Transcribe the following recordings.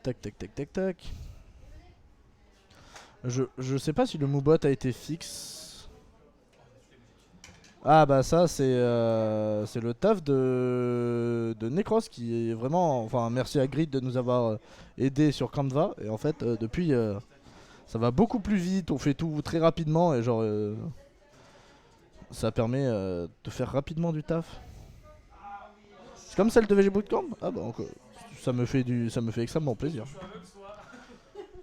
Tac, tac, tac, tac, tac. Je sais pas si le Moobot a été fixe. Ah bah ça c'est le taf de Necros qui est vraiment... Enfin merci à Grid de nous avoir aidé sur Canva. Et en fait depuis ça va beaucoup plus vite, on fait tout très rapidement et genre ça permet de faire rapidement du taf. C'est comme celle de VG Bootcamp. Ah bah encore, ça me fait extrêmement plaisir.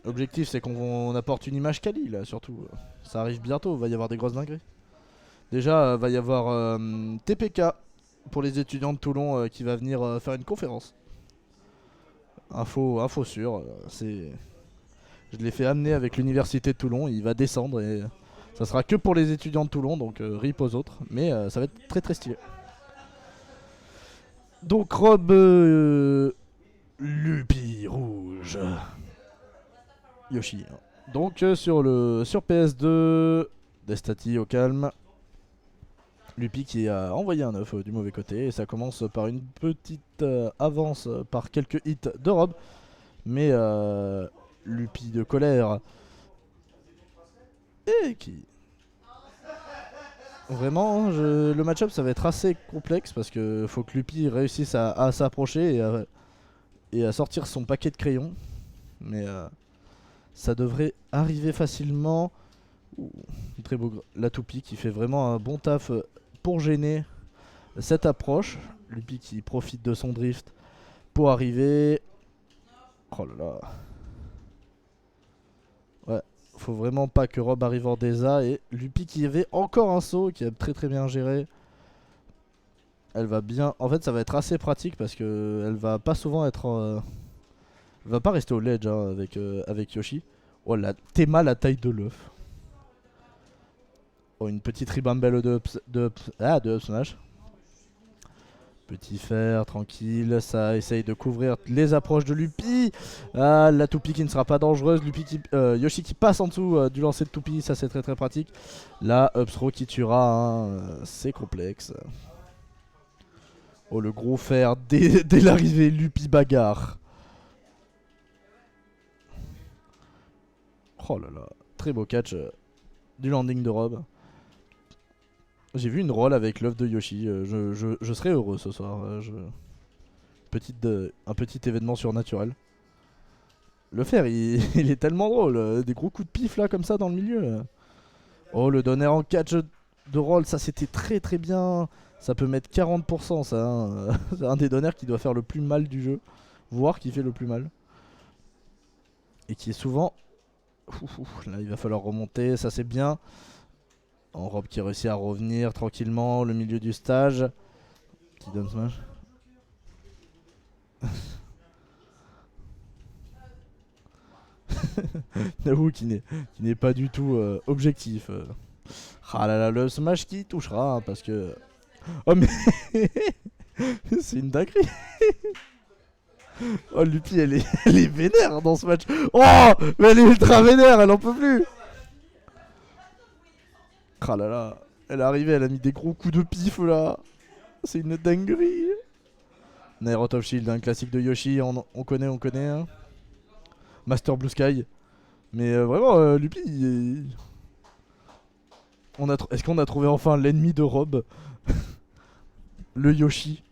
L'objectif c'est qu'on apporte une image quali là surtout. Ça arrive bientôt, il va y avoir des grosses dingueries. Déjà va y avoir TPK pour les étudiants de Toulon qui va venir faire une conférence. Info sûre, c'est... Je l'ai fait amener avec l'université de Toulon, il va descendre et ça sera que pour les étudiants de Toulon, donc rip aux autres, mais ça va être très très stylé. Donc robe Lupi rouge. Yoshi. Donc sur PS2, Destati au calme. Lupi qui a envoyé un œuf du mauvais côté et ça commence par une petite avance par quelques hits de robe. Mais Lupi de colère et qui... Vraiment, le match-up ça va être assez complexe parce que faut que Lupi réussisse à s'approcher et à sortir son paquet de crayons. Mais ça devrait arriver facilement. Ouh, très beau la toupie qui fait vraiment un bon taf pour gêner cette approche. Lupi qui profite de son drift pour arriver. Oh là là. Ouais, faut vraiment pas que Rob arrive en désa. Et Lupi qui avait encore un saut qui a très très bien géré. Elle va bien. En fait, ça va être assez pratique parce que elle va pas souvent être. Elle va pas rester au ledge hein, avec Yoshi. Oh la Théma la taille de l'œuf. Oh une petite ribambelle de up smash. Petit fer, tranquille, ça essaye de couvrir les approches de Lupi. Ah, la toupie qui ne sera pas dangereuse. Yoshi qui passe en dessous du lancer de toupie, ça c'est très très pratique. Là, Upthrow qui tuera, hein, c'est complexe. Oh, le gros fer dès l'arrivée, Lupi bagarre. Oh là là, très beau catch du landing de Rob. J'ai vu une roll avec l'œuf de Yoshi, je serais heureux ce soir. Un petit événement surnaturel. Le fer, il est tellement drôle. Des gros coups de pif là, comme ça, dans le milieu. Oh, le donner en catch de roll, ça c'était très très bien. Ça peut mettre 40%, ça. Hein. C'est un des donneurs qui doit faire le plus mal du jeu. Voire qui fait le plus mal. Et qui est souvent... là, il va falloir remonter, ça c'est bien. En robe qui réussit à revenir tranquillement, le milieu du stage. Petit down smash. Naou qui n'est pas du tout objectif. Ah là là, le smash qui touchera hein, parce que... Oh mais... c'est une dinguerie. Oh Lupi elle est vénère dans ce match. Oh mais elle est ultra vénère, elle en peut plus. Ah là là, elle est arrivée, elle a mis des gros coups de pif là. C'est une dinguerie. Nair out of shield, un classique de Yoshi, on connaît. Hein. Master Blue Sky. Mais vraiment, Lupi, est-ce qu'on a trouvé enfin l'ennemi de Rob? Le Yoshi.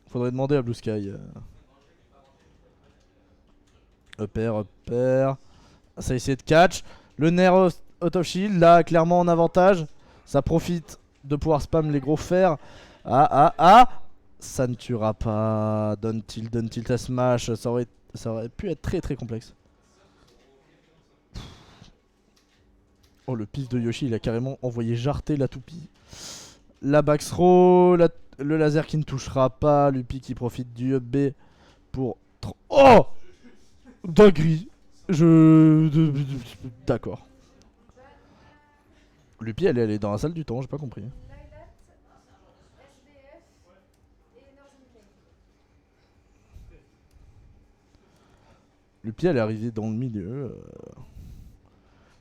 Faudrait demander à Blue Sky. Upper. Ça a essayé de catch. Le Nair out of shield, là, clairement en avantage. Ça profite de pouvoir spam les gros fers. Ah. Ça ne tuera pas. Down tilt à smash. Ça aurait pu être très très complexe. Oh le pif de Yoshi, il a carrément envoyé jarter la toupie. La back throw, le laser qui ne touchera pas. Lupi qui profite du up B pour... Oh dinguerie. D'accord. Lupi elle est dans la salle du temps, j'ai pas compris. Lupi elle est arrivée dans le milieu.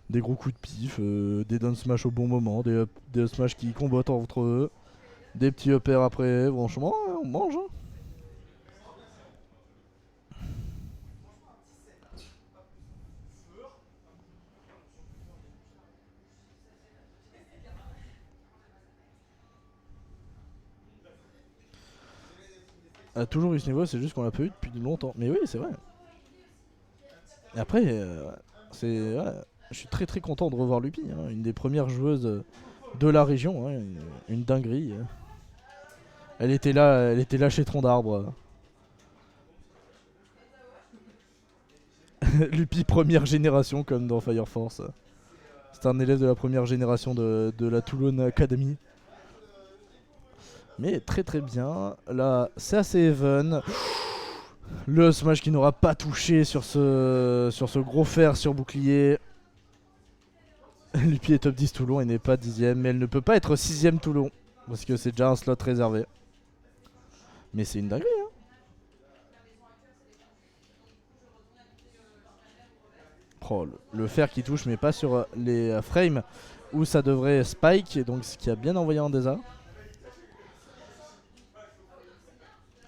Des gros coups de pif, des down smash au bon moment, des up smash qui combattent entre eux. Des petits uppers après, franchement, on mange. Hein. a toujours eu ce niveau, c'est juste qu'on l'a pas eu depuis longtemps. Mais oui, c'est vrai. Et après, c'est, ouais, je suis très très content de revoir Lupi, hein, une des premières joueuses de la région, hein, une dinguerie. Elle était là chez Tronc d'Arbre. Lupi première génération comme dans Fire Force. C'est un élève de la première génération de la Toulon Academy. Mais très très bien. Là, c'est assez even. Le smash qui n'aura pas touché sur ce gros fer sur bouclier. Lupi est top 10 Toulon et n'est pas 10ème. Mais elle ne peut pas être 6ème Toulon. Parce que c'est déjà un slot réservé. Mais c'est une dinguerie, hein. Oh, le fer qui touche mais pas sur les frames où ça devrait spike. Et donc ce qui a bien envoyé en désert.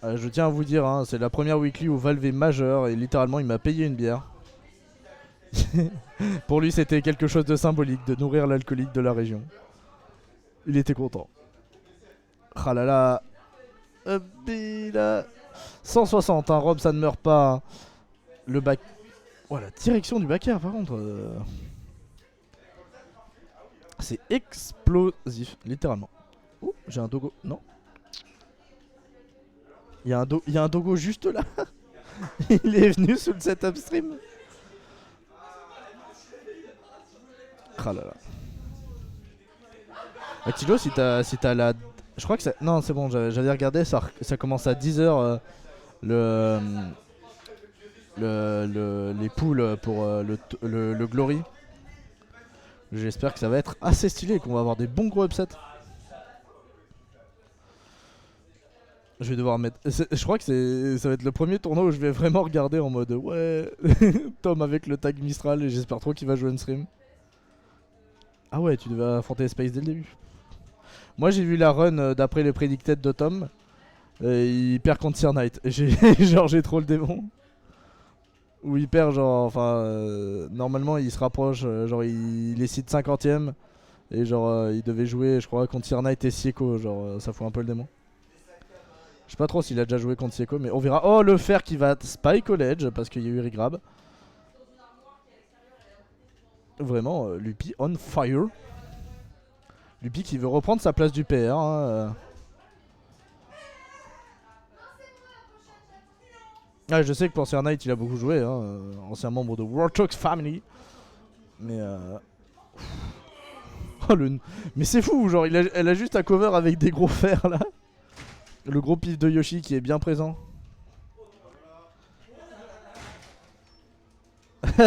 Je tiens à vous dire, hein, c'est la première weekly où Valve est majeur et littéralement il m'a payé une bière. Pour lui c'était quelque chose de symbolique de nourrir l'alcoolique de la région. Il était content. Ah là là. Il a 160, hein, Rob ça ne meurt pas. Hein. Le back... Oh la direction du backer par contre. C'est explosif, littéralement. Oh, j'ai un dogo. Non. Il y a un dogo juste là. Il est venu sous le setup stream. Ah là là. Tilo, si t'as la... Je crois que ça... Non, c'est bon, j'avais regardé, ça commence à 10h les poules pour le Glory. J'espère que ça va être assez stylé et qu'on va avoir des bons gros upsets. Je vais devoir mettre... Je crois que ça va être le premier tournoi où je vais vraiment regarder en mode ouais, Tom avec le tag Mistral et j'espère trop qu'il va jouer une stream. Ah ouais, tu devais affronter Space dès le début. Moi j'ai vu la run d'après les predicted de Tom. Il perd contre Sir Knight. Genre j'ai trop le démon. Où il perd genre, enfin, normalement il se rapproche, genre il est seed 50ème. Et genre il devait jouer je crois contre Sir Knight et Sieko, genre ça fout un peu le démon. Je sais pas trop s'il a déjà joué contre Sieko mais on verra. Oh le fer qui va spike au ledge parce qu'il y a eu regrab. Vraiment Lupi on fire. Lupi qui veut reprendre sa place du PR, hein. Ah, je sais que pour Sir Knight il a beaucoup joué, hein, ancien membre de World Talks Family. Mais oh, mais c'est fou, genre elle a juste un cover avec des gros fers là. Le gros pif de Yoshi qui est bien présent.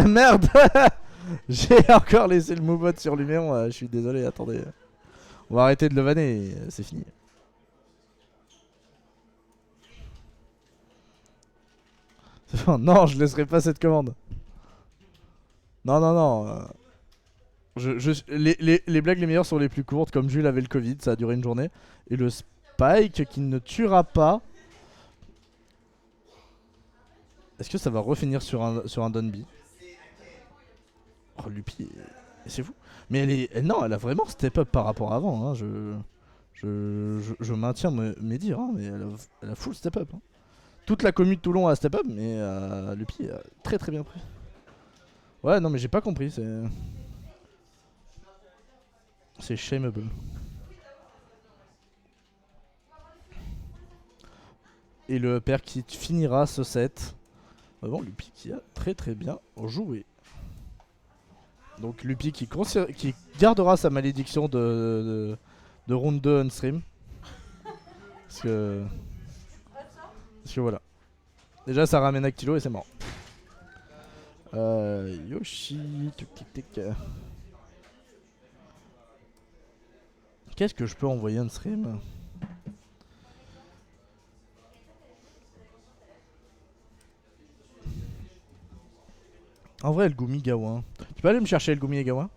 Merde. J'ai encore laissé le move sur Luméon, je suis désolé, attendez. On va arrêter de le vanner, c'est fini. Non, je laisserai pas cette commande. Non, non, non. Les blagues les meilleures sont les plus courtes, comme Jules avait le Covid, ça a duré une journée. Et le spike qui ne tuera pas. Est-ce que ça va refinir sur un Dunby? Oh, Lupi, c'est fou. Mais non, elle a vraiment step up par rapport à avant. Hein. Je maintiens mes dires, hein, mais elle a full step up. Hein. Toute la commune de Toulon a step up, mais Lupi a très très bien pris. Ouais, non, mais j'ai pas compris. C'est shameable. Et le père qui finira ce set. Bon, Lupi qui a très très bien joué. Donc Lupi qui gardera sa malédiction de round 2 on stream. Parce que voilà. Déjà ça ramène Actilo et c'est mort. Yoshi, tic tic tic. Qu'est-ce que je peux envoyer on stream? En vrai, le Gumi Gawa. Tu peux aller me chercher le Gumi Gawa?